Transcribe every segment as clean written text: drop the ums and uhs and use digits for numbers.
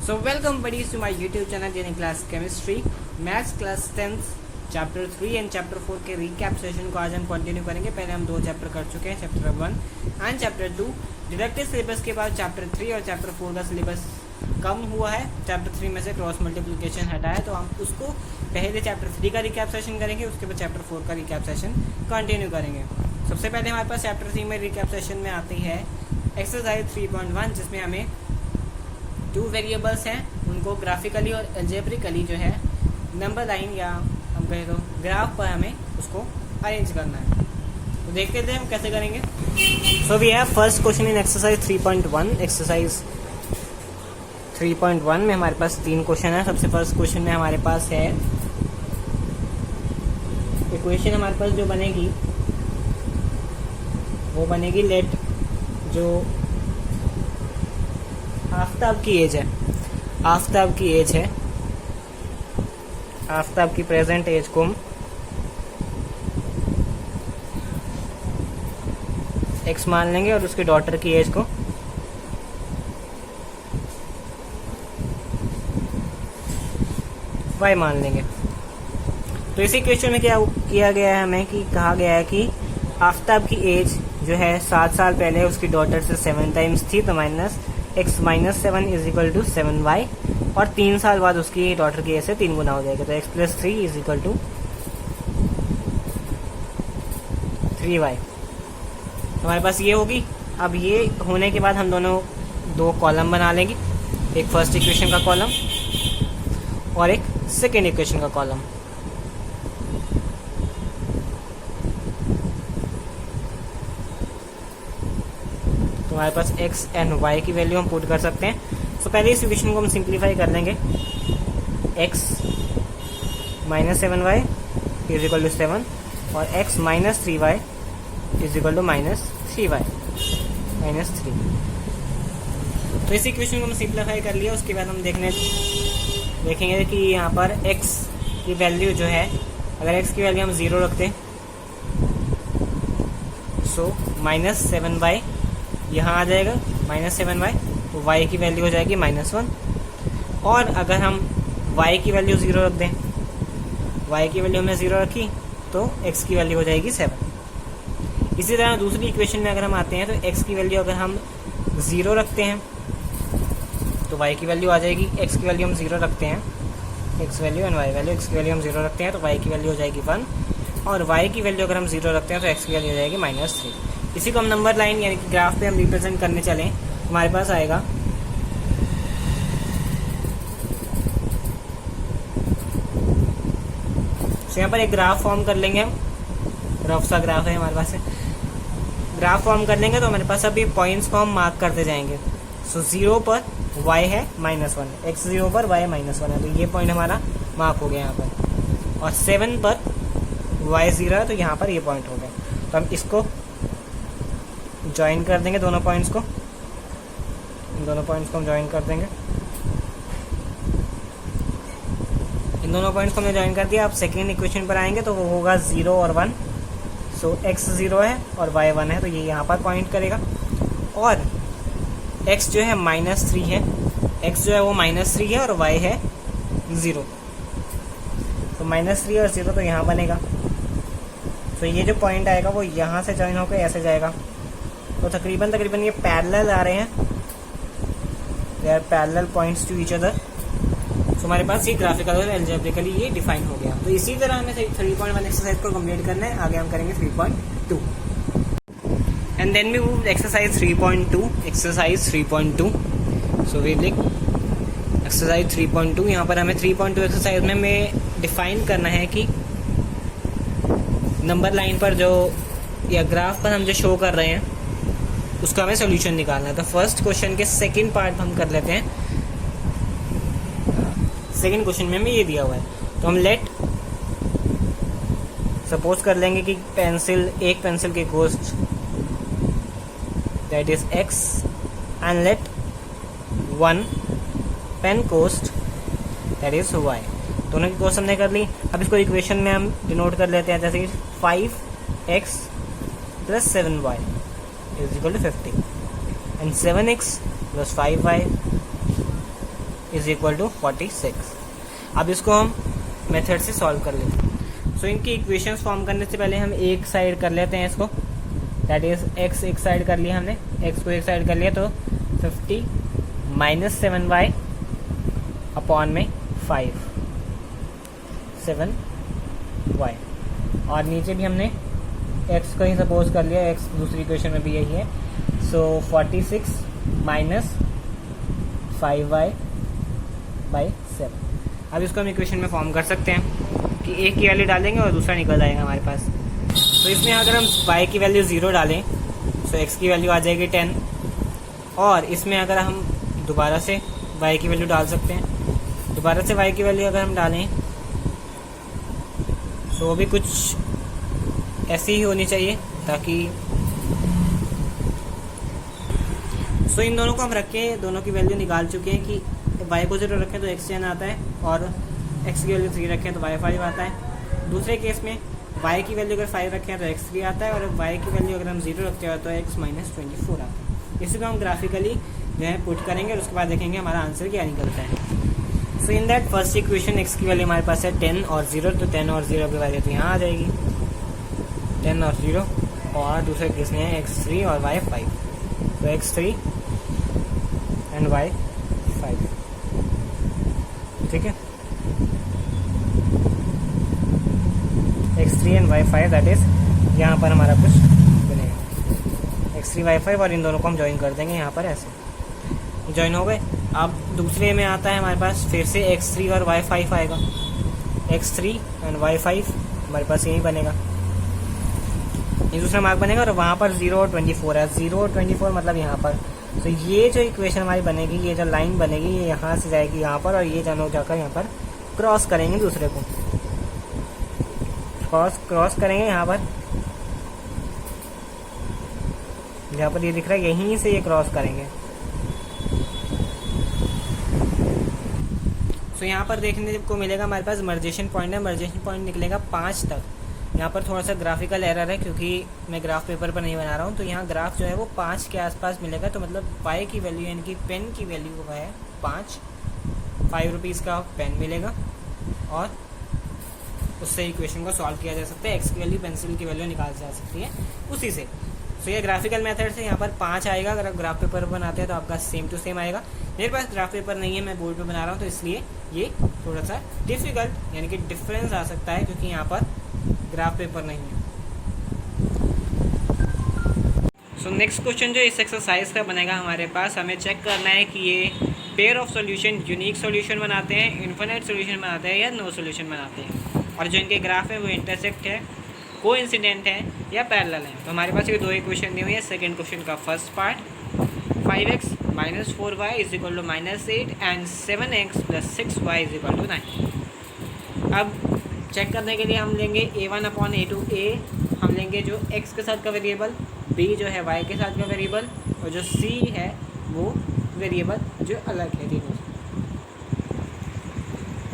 So welcome buddies to my YouTube channel Jenny Class Chemistry Maths Class 10th chapter 3 and chapter 4 के recap session को आज हम continue करेंगे। पहले हम 2 चैप्टर कर चुके हैं, chapter 1 and chapter 2। Deductive syllabus के बाद चैप्टर 3 और चैप्टर 4 का सिलेबस कम हुआ है। चैप्टर 3 में से क्रॉस मल्टीप्लिकेशन हटा है, तो हम उसको पहले चैप्टर 3 का रिकैप सेशन करेंगे, उसके बाद चैप्टर 4 का रिकैप सेशन कंटिन्यू करेंगे। सबसे पहले हमारे पास चैप्टर 3 में रिकैप सेशन में आती है एक्सरसाइज 3.1, जिसमें हमें 2 वेरिएबल्स हैं, उनको ग्राफिकली और एल्जेब्रिकली जो है नंबर लाइन या हम कहें तो ग्राफ पर हमें उसको अरेंज करना है। तो देखते हैं हम कैसे करेंगे। So we have first question in exercise 3.1। Exercise 3.1 में हमारे पास 3 क्वेश्चन है। सबसे फर्स्ट क्वेश्चन में हमारे पास है इक्वेशन हमारे पास जो बनेगी वो बनेगी लेट जो आफ्ताब की एज है, आफ्ताब की एज है, आफ्ताब की प्रेजेंट एज को हम एक्स मान लेंगे और उसके डॉटर की एज को वाई मान लेंगे। तो इसी क्वेश्चन में क्या किया गया है, हमें कि कहा गया है कि आफ्ताब की एज जो है 7 साल पहले उसकी डॉटर से 7 टाइम्स थी, तो minus x minus 7 is equal to 7y, और 3 साल बाद उसकी डॉटर की एज से 3 गुना हो जाएगा, तो x plus 3 is equal to 3y। हमारे पास ये होगी। अब ये होने के बाद हम दोनों 2 कॉलम बना लेंगे, एक फर्स्ट इक्वेशन का कॉलम और एक सेकेंड इक्वेशन का कॉलम। तो हमारे पास x एंड y की वैल्यू हम पुट कर सकते हैं। तो पहले इस इक्वेशन को हम सिंप्लीफाई कर लेंगे। x minus 7y is equal to 7 और x minus 3y is equal to minus 3y minus 3। तो इस इक्वेशन को हम सिंप्लीफाई कर लिया। उसके बाद हम देखेंगे कि यहाँ पर x की वैल्यू जो है, अगर x की वैल्यू हम 0 रखते हैं सो माइनस 7y यहाँ आ जाएगा, माइनस 7y, तो y की वैल्यू हो जाएगी माइनस 1। और अगर हम y की वैल्यू 0 रख दें, y की वैल्यू हमने 0 रखी तो x की वैल्यू हो जाएगी 7। इसी तरह दूसरी इक्वेशन में अगर हम आते हैं तो x की वैल्यू अगर हम 0 रखते हैं तो y की वैल्यू आ जाएगी, x की वैल्यू हम 0 रखते हैं, x value and y value, x की वैल्यू हम 0 रखते हैं तो y की वैल्यू हो जाएगी 1, और y की वैल्यू अगर हम 0 रखते हैं तो x की वैल्यू हो जाएगी माइनस 3। इसी को हम नंबर लाइन यानी कि ग्राफ पे हम रिप्रेजेंट करने चलें, हमारे पास आएगा तो यहाँ पर एक ग्राफ फॉर्म कर लेंगे हम, रफ सा ग्राफ है हमारे पास, ग्राफ फॉर्म कर लेंगे। तो हमारे पास अभी पॉइंट्स को हम मार्क करते जाएंगे। सो 0 पर y है माइनस 1, x 0 पर y माइनस 1 है, तो ये पॉइंट हमारा मार्क हो गया यहाँ पर। और 7 पर y 0 है, तो यहाँ पर ये पॉइंट हो गया। तो हम इसको ज्वाइन कर देंगे, दोनों पॉइंट्स को, दोनों पॉइंट्स को हम ज्वाइन कर देंगे। इन दोनों पॉइंट्स को हमने ज्वाइन कर दिया। अब सेकेंड इक्वेशन पर आएंगे तो वो होगा 0 और 1। सो x 0 है और y 1 है, तो ये यहाँ पर पॉइंट करेगा। और x जो है माइनस 3 है, x जो है वो माइनस 3 है और y है 0, तो माइनस 3 और 0 तो यहाँ बनेगा। तो ये जो पॉइंट आएगा वो यहाँ से ज्वाइन होकर ऐसे जाएगा, तो तकरीबन ये पैरेलल आ रहे हैं, they are parallel points to each other. तो हमारे पास ये ग्राफिकल और एल्जेब्रिकली ये डिफाइन हो गया। तो इसी तरह हमें 3.1 एक्सरसाइज को कंप्लीट करना है। आगे हम करेंगे 3.2 and then we move exercise 3.2। Exercise 3.2, so we लिख एक्सरसाइज 3.2। यहाँ पर हमें 3.2 एक्सरसाइज में हमें डिफाइन करना है कि नंबर लाइन पर जो या ग्राफ पर हम जो शो कर रहे हैं उसका हमें सोल्यूशन निकालना है। तो फर्स्ट क्वेश्चन के सेकंड पार्ट हम कर लेते हैं। सेकंड क्वेश्चन में हमें ये दिया हुआ है, तो हम लेट सपोज कर लेंगे कि एक पेंसिल की cost that is x and let 1 pen cost that is y। दोनों की कॉस्ट हमने कर ली। अब इसको इक्वेशन में हम डिनोट कर लेते हैं, जैसे 5x plus 7y is equal to 50 and 7x plus 5y is equal to 46। अब इसको हम मेथड से सॉल्व कर लेते हैं। सो इनकी इक्वेशंस फॉर्म करने से पहले हम एक साइड कर लेते हैं इसको, दैट इज x एक साइड कर लिया हमने, x को एक साइड कर लिया तो 50 माइनस 7y अपॉन में 5 7y, और नीचे भी हमने x को ही सपोज कर लिया, x दूसरी इक्वेशन में भी यही है। सो 46 माइनस 5y बाई 7। अब इसको हम इक्वेशन में फॉर्म कर सकते हैं कि एक की वैल्यू डालेंगे और दूसरा निकल जाएगा हमारे पास। तो इसमें अगर हम y की वैल्यू 0 डालें तो x की वैल्यू आ जाएगी 10, और इसमें अगर हम दोबारा से y की वैल्यू डाल सकते हैं। दोबारा से y की वैल्यू अगर हम डालें तो वो भी कुछ ऐसी ही होनी चाहिए ताकि सो इन दोनों को हम रखें, दोनों की वैल्यू निकाल चुके हैं कि y को 0 रखें तो x 10 आता है, और x की वैल्यू 3 रखें तो y 5 आता है। दूसरे केस में y की वैल्यू अगर 5 रखें तो x 3 आता है, और y की वैल्यू अगर हम 0 रखते हैं तो x माइनस 24 आता है। इसी को हम ग्राफिकली जो है पुट करेंगे और उसके बाद देखेंगे हमारा आंसर क्या निकलता है। So in that first equation x की वैल्यू हमारे पास है 10 और 0, तो 10 और 0 की वैल्यू तो यहाँ आ जाएगी 10 और 0, और दूसरे केस में है x3 और y 5, तो x3 एंड y 5, ठीक है। x3 and y 5 that is यहाँ पर हमारा कुछ बनेगा x3 y 5, और इन दोनों को हम ज्वाइन कर देंगे यहाँ पर, ऐसे ज्वाइन हो गए। अब दूसरे में आता है हमारे पास फिर से x3 और y 5 आएगा, x3 एंड y 5 हमारे पास यही बनेगा, ये दूसरा मार्क बनेगा, और वहाँ पर 0 और 24 है, 0 और 24 मतलब यहाँ पर। तो ये जो इक्वेशन हमारी बनेगी, ये जो लाइन बनेगी, ये यहाँ से जाएगी यहाँ पर, और ये दोनों जाकर यहाँ पर क्रॉस करेंगे दूसरे को, क्रॉस करेंगे यहाँ पर, जहाँ पर ये दिख रहा है यहीं से ये क्रॉस करेंगे। तो यहाँ पर देखने को मिलेगा हमारे पास मर्जेशन पॉइंट है, मर्जेशन पॉइंट निकलेगा 5 तक। यहाँ पर थोड़ा सा ग्राफिकल एरर है क्योंकि मैं ग्राफ पेपर पर नहीं बना रहा हूँ, तो यहाँ ग्राफ जो है वो 5 के आसपास मिलेगा, तो मतलब y की वैल्यू यानी कि पेन की वैल्यू है 5 रुपीज़ का पेन मिलेगा, और उससे इक्वेशन को सॉल्व किया जा सकता है। x की वैल्यू, पेंसिल की वैल्यू निकाल जा सकती है उसी से। तो ये ग्राफिकल मेथड से यहाँ पर 5 आएगा। अगर आप ग्राफ पेपर बनाते हैं तो आपका सेम टू सेम आएगा। मेरे पास ग्राफ पेपर नहीं है, मैं बोर्ड पे बना रहा हूँ, तो इसलिए ये थोड़ा सा डिफिकल्ट यानी कि डिफरेंस आ सकता है क्योंकि यहाँ पर ग्राफ पेपर नहीं है। सो नेक्स्ट क्वेश्चन जो इस एक्सरसाइज का बनेगा हमारे पास, हमें चेक करना है कि ये pair of solution unique solution बनाते हैं, इन्फिनिट सॉल्यूशन बनाते हैं या नो सॉल्यूशन बनाते हैं, और जो इनके ग्राफ है वो इंटरसेक्ट है, कोइंसिडेंट है या पैरेलल है। तो हमारे पास ये दो इक्वेशन दी हुई है। सेकंड क्वेश्चन का first part 5x minus 4y is equal to -8 and 7x plus 6y is equal to 9। अब चेक करने के लिए हम लेंगे a1/a2। a हम लेंगे जो x के साथ का वेरिएबल, b जो है y के साथ का वेरिएबल, और जो c है वो वेरिएबल जो अलग है तीनों।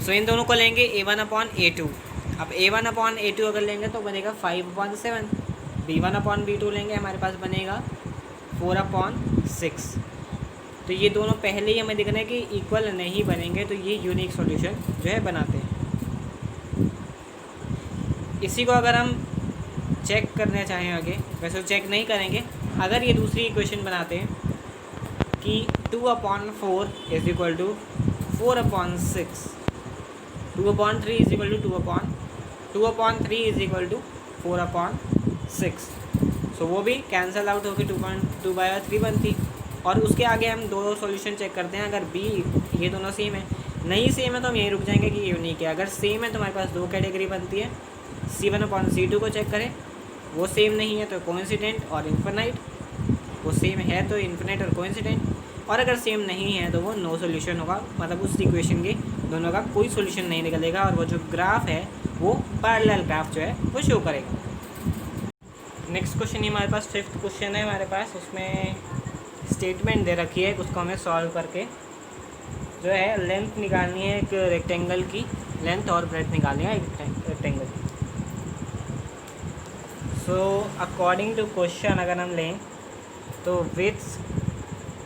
सो इन दोनों को लेंगे a1/a2। अब a1/a2 अगर लेंगे तो बनेगा 5/7, b1/b2 लेंगे हमारे पास बनेगा 4/6। तो ये दोनों पहले ही हमें दिखना है कि इक्वल नहीं बनेंगे, तो ये यूनिक सॉल्यूशन जो है बनाते हैं। इसी को अगर हम चेक करना चाहें आगे, वैसे चेक नहीं करेंगे, अगर ये दूसरी इक्वेशन बनाते हैं कि 2/4 is equal to 4/6, 2/3 is equal to 2/3 is equal to 4/6, so वो भी कैंसल आउट होकर 2/3 बनती। और उसके आगे हम दो सॉल्यूशन चेक करते हैं। अगर b ये दोनों सेम है, नहीं सेम है तो हम यहीं रुक जाएंगे कि यूनिक है। अगर सेम है तो हमारे पास दो कैटेगरी बनती है। c1/c2 को चेक करें, वो सेम नहीं है तो कोइंसिडेंट और इन्फिनाइट, वो सेम है तो इन्फिनाइट और कोइंसिडेंट, और अगर सेम नहीं है तो वो नो सॉल्यूशन होगा, मतलब उस इक्वेशन के दोनों का कोई सॉल्यूशन नहीं निकलेगा, और वो जो ग्राफ है वो पैरेलल ग्राफ जो है वो शो करेगा। नेक्स्ट क्वेश्चन ही हमारे पास फिफ्थ क्वेश्चन है हमारे पास, उसमें स्टेटमेंट दे रखी है, उसको हमें सॉल्व करके जो है लेंथ निकालनी है एक रेक्टेंगल की, लेंथ और ब्रेड्थ निकालनी है एक रेक्टेंगल की। सो अकॉर्डिंग टू क्वेश्चन अगर हम लें तो विड्थ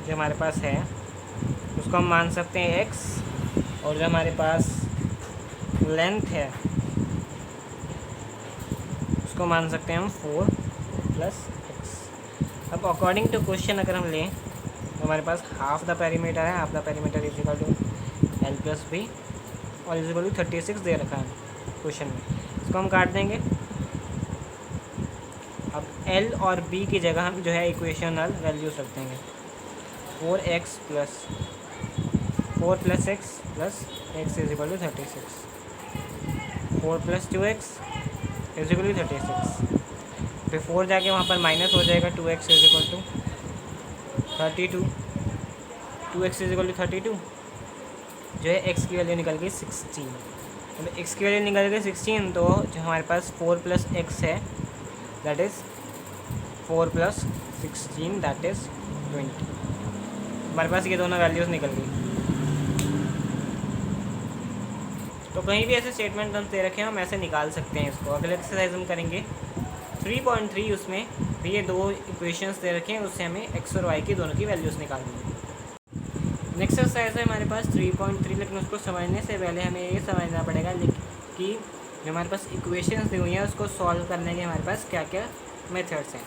जो हमारे पास है उसको हम मान सकते हैं x, और जो हमारे पास लेंथ है उसको मान सकते हैं हम 4 + x। अब अकॉर्डिंग टू क्वेश्चन अगर हम लें तो हमारे पास हाफ द पेरीमीटर है, half the perimeter is equal to l + b और इज इक्वल टू 36 दे रखा है क्वेश्चन में। इसको हम काट देंगे। अब l और b की जगह हम जो है इक्वेशनल वैल्यूज रख देंगे। 4x + x is equal to 36, 4 + 2x is equal to 36। फिर 4 जाके वहाँ पर माइनस हो जाएगा, 2x is equal to 32, 2x is equal to 32 जो है x की वैल्यू निकल गई 16। तो x की वैल्यू निकल गई 16, तो जो हमारे पास 4 + x है दैट इज़ 4 + 16 दैट इज़ 20। हमारे पास ये दोनों वैल्यूज़ निकल गई। तो कहीं भी ऐसे स्टेटमेंट हम दे रखे हैं, हम ऐसे निकाल सकते हैं इसको। अगले एक्सरसाइज हम करेंगे 3.3, उसमें भी ये दो इक्वेशंस दे रखे हैं, उससे हमें x और y की दोनों की वैल्यूज़ निकालनी है। नेक्स्ट एक्सरसाइज है हमारे पास 3.3, लेकिन उसको समझने से पहले हमें ये समझना पड़ेगा कि जो हमारे पास इक्वेशंस दी हुई हैं उसको सॉल्व करने के हमारे पास क्या क्या मेथड्स हैं।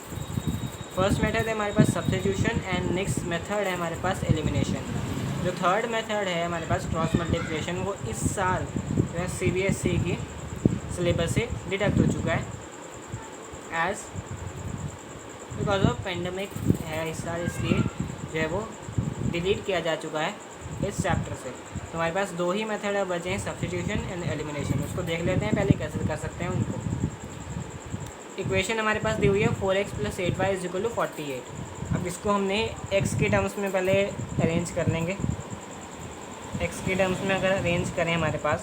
फर्स्ट मेथड है हमारे पास सब्स्टिट्यूशन एंड नेक्स्ट मेथड है हमारे पास एलिमिनेशन। जो थर्ड मेथड है हमारे पास क्रॉस मल्टीप्लिकेशन, वो इस साल जो है CBSE की सिलेबस से डिडक्ट हो चुका है एज बिकॉज ऑफ पेंडेमिक है इस साल, इसलिए जो है वो डिलीट किया जा चुका है इस चैप्टर से। तो हमारे पास दो ही मेथड अब बचे हैं, सब्स्टिट्यूशन एंड एलिमिनेशन। उसको देख लेते हैं पहले कैसे कर सकते हैं उनको। इक्वेशन हमारे पास दी हुई है 4x + 8y is equal to 48। अब इसको हमने x के टर्म्स में पहले अरेंज कर लेंगे। x के टर्म्स में अगर अरेंज करें हमारे पास,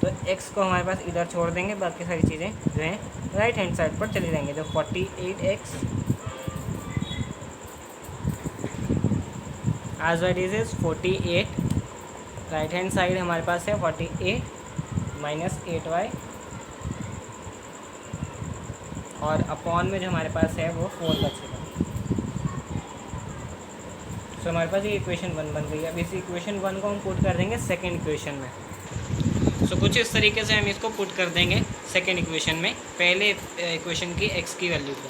तो x को हमारे पास इधर छोड़ देंगे, बाकी सारी चीज़ें जो हैं राइट हैंड साइड पर चली जाएंगे। तो 48x as white is 48, right hand side हमारे पास है 48 - 8y और अपॉन में जो हमारे पास है वो 4 बचेगा। तो हमारे पास ये इक्वेशन 1 बन गई है। अब इस इक्वेशन 1 को हम पुट कर देंगे सेकेंड इक्वेशन में। सो कुछ इस तरीके से हम इसको पुट कर देंगे सेकेंड इक्वेशन में, पहले इक्वेशन की x की वैल्यू को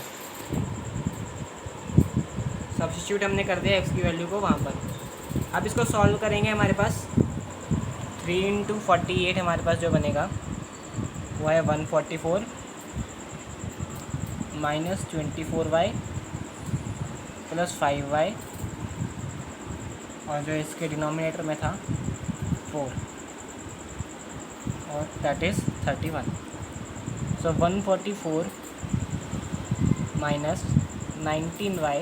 सब्स्टिट्यूट हमने कर दिया x की वैल्यू को वहाँ पर। अब इसको सॉल्व करेंगे। हमारे पास 3 × 48 हमारे पास जो बनेगा वो है 144 - 24y + 5y और जो इसके डिनोमिनेटर में था 4 और that is 31। So 144 - 19y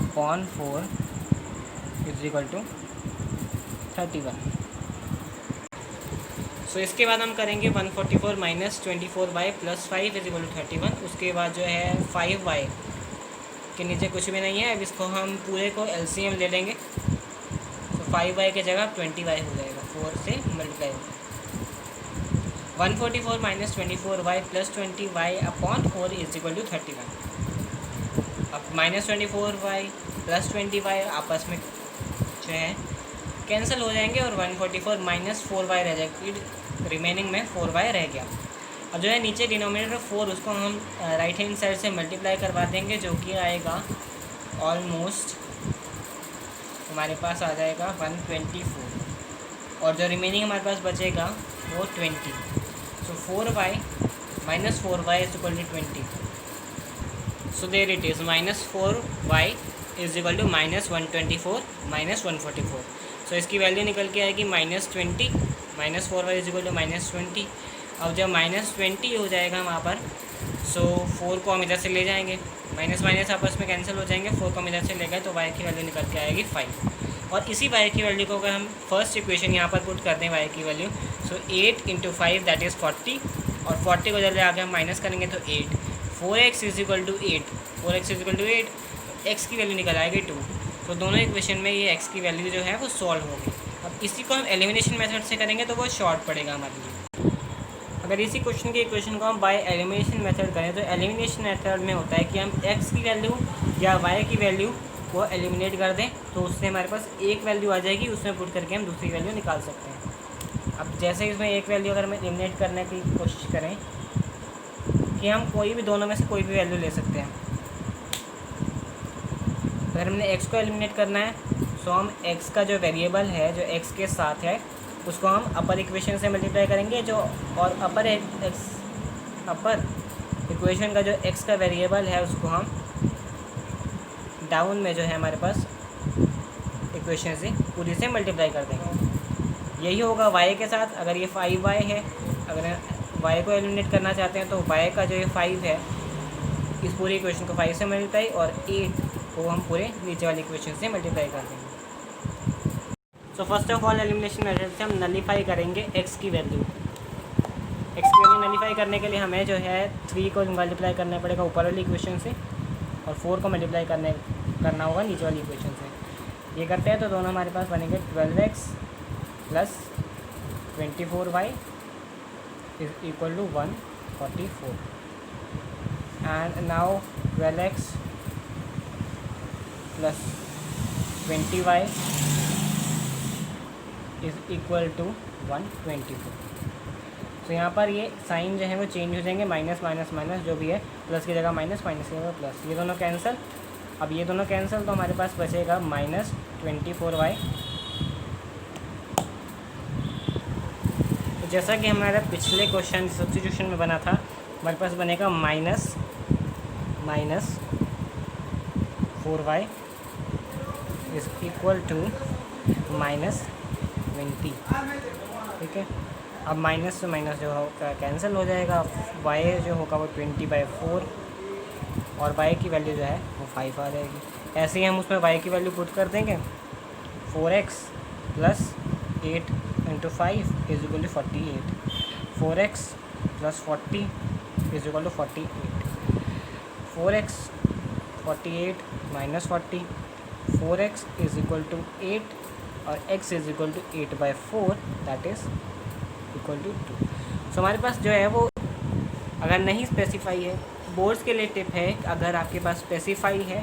upon 4 is equal to 31। So इसके बाद हम करेंगे 144 - 24y + 5 इज इक्वल टू 31। उसके बाद जो है 5y के नीचे कुछ भी नहीं है। अब इसको हम पूरे को LCM ले लेंगे। तो 5y की जगह 20y हो जाएगा, 4 से मल्टीप्लाई होगा। 144 - 24y + 20y upon 4 is equal to 31। अब -24y + 20y आपस में जो है कैंसिल हो जाएंगे और 144 - 4y रह जाएगी, रिमेनिंग में 4y रह गया। अब जो है नीचे डिनोमिनेटर 4 उसको हम राइट हैंड साइड से मल्टीप्लाई करवा देंगे, जो कि आएगा ऑलमोस्ट हमारे पास आ जाएगा 124 और जो रिमेनिंग हमारे पास बचेगा वो 20। So 4y - 4y is equal to 20। So there it is -4y is equal to -124 - 144। So इसकी वैल्यू निकल के आएगी -20 - 4y इज इक्वल टू -20। अब जब -20 हो जाएगा वहाँ पर, सो 4 को हम इधर से ले जाएंगे, माइनस माइनस आपस में कैंसिल हो जाएंगे, 4 को हम इधर से ले गए तो y की वैल्यू निकल के आएगी 5। और इसी y की वैल्यू को अगर हम फर्स्ट इक्वेशन यहाँ पर पुट कर दें y की वैल्यू, सो 8 × 5 दैट इज़ 40 और 40 को जल्दी आगे हम माइनस करेंगे तो 8। 4x is equal to 8, 4x is equal to 8, x की वैल्यू निकल आएगी 2। तो दोनों इक्वेशन में ये x की वैल्यू जो है वो सॉल्व होगी। अब इसी को हम एलिमिनेशन मेथड से करेंगे तो वो शॉर्ट पड़ेगा हमारे लिए। अगर इसी क्वेश्चन के इक्वेशन को हम बाय एलिमिनेशन मेथड करें तो एलिमिनेशन मेथड में होता है कि हम x की वैल्यू या y की वैल्यू वो एलिमिनेट कर दें तो उससे हमारे पास एक वैल्यू आ जाएगी, उसमें पुट करके हम दूसरी वैल्यू निकाल सकते हैं। अब जैसे इसमें एक वैल्यू अगर हम एलिमिनेट करने की कोशिश करें कि हम कोई भी दोनों में से कोई भी वैल्यू ले सकते हैं। अगर हमने x को एलिमिनेट करना है तो हम x का जो वेरिएबल है जो x के साथ है उसको हम अपर इक्वेशन से मल्टीप्लाई करेंगे, जो और अपर इक्वेशन का जो x का वेरिएबल है उसको हम डाउन में जो है हमारे पास इक्वेशन से पूरी से मल्टीप्लाई कर देंगे। यही होगा y के साथ। अगर ये 5y है, अगर y को एलिमिनेट करना चाहते हैं तो y का जो ये 5 है इस पूरी इक्वेशन को 5 से मल्टीप्लाई और 8 को हम पूरे नीचे वाली इक्वेशन से मल्टीप्लाई कर देंगे। So first of all elimination method से हम नलीफाई करेंगे x की वैल्यू। नलीफाई करने के लिए हमें जो है 3 को मल्टीप्लाई करना पड़ेगा ऊपर वाली इक्वेशन से और 4 को मल्टीप्लाई करना होगा नीचे वाली इक्वेशन से। ये करते हैं तो दोनों हमारे पास बनेंगे 12x plus 24y is equal to 144 and now 12x plus 20y is equal to 124। तो यहाँ पर ये साइन जो है वो चेंज हो जाएंगे, माइनस माइनस माइनस जो भी है, प्लस की जगह माइनस, माइनस की जगह प्लस, ये दोनों कैंसिल। अब ये दोनों कैंसिल तो हमारे पास बचेगा माइनस 24y। तो जैसा कि हमारा पिछले क्वेश्चन सब्स्टिट्यूशन में बना था, हमारे पास बनेगा minus 4y is equal to minus 20। ठीक है, अब माइनस से माइनस जो होगा कैंसिल हो जाएगा, y जो होगा वो 20/4 और y की वैल्यू जो है वो 5 आ जाएगी। ऐसे ही हम उसमें y की वैल्यू पुट कर देंगे, 4x plus 8 into 5 is equal to 48, 4x plus 40 is equal to 48, 4x 48 minus 40, 4x is equal to 8 और x is equal to 8/4 that is equal to 2। So हमारे पास जो है वो अगर नहीं स्पेसिफाई है, बोर्ड्स के लिए टिप है, अगर आपके पास स्पेसिफाई है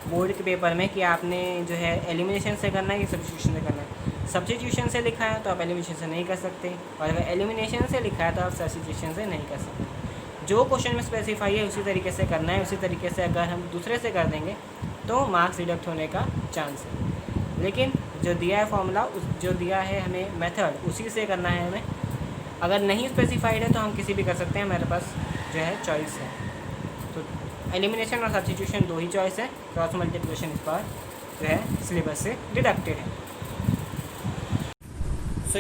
बोर्ड के पेपर में कि आपने जो है एलिमिनेशन से करना है या सब्स्टिट्यूशन से करना है, सब्स्टिट्यूशन से लिखा है तो आप एलिमिनेशन से नहीं कर सकते, और अगर एलिमिनेशन से लिखा है तो आप सब्स्टिट्यूशन से नहीं कर सकते। जो क्वेश्चन में स्पेसिफाई है उसी तरीके से करना है, उसी तरीके से अगर हम दूसरे से कर देंगे तो मार्क्स डिडक्ट होने का चांस है। लेकिन जो दिया है फॉर्मूला, जो दिया है हमें मेथड, उसी से करना है हमें। अगर नहीं स्पेसिफाइड है तो हम किसी भी कर सकते हैं, हमारे पास जो है चॉइस है। तो एलिमिनेशन और सब्स्टिट्यूशन दो ही चॉइस है, क्रॉस मल्टीप्लिकेशन इस बार जो है सिलेबस से डिडक्टेड है। सो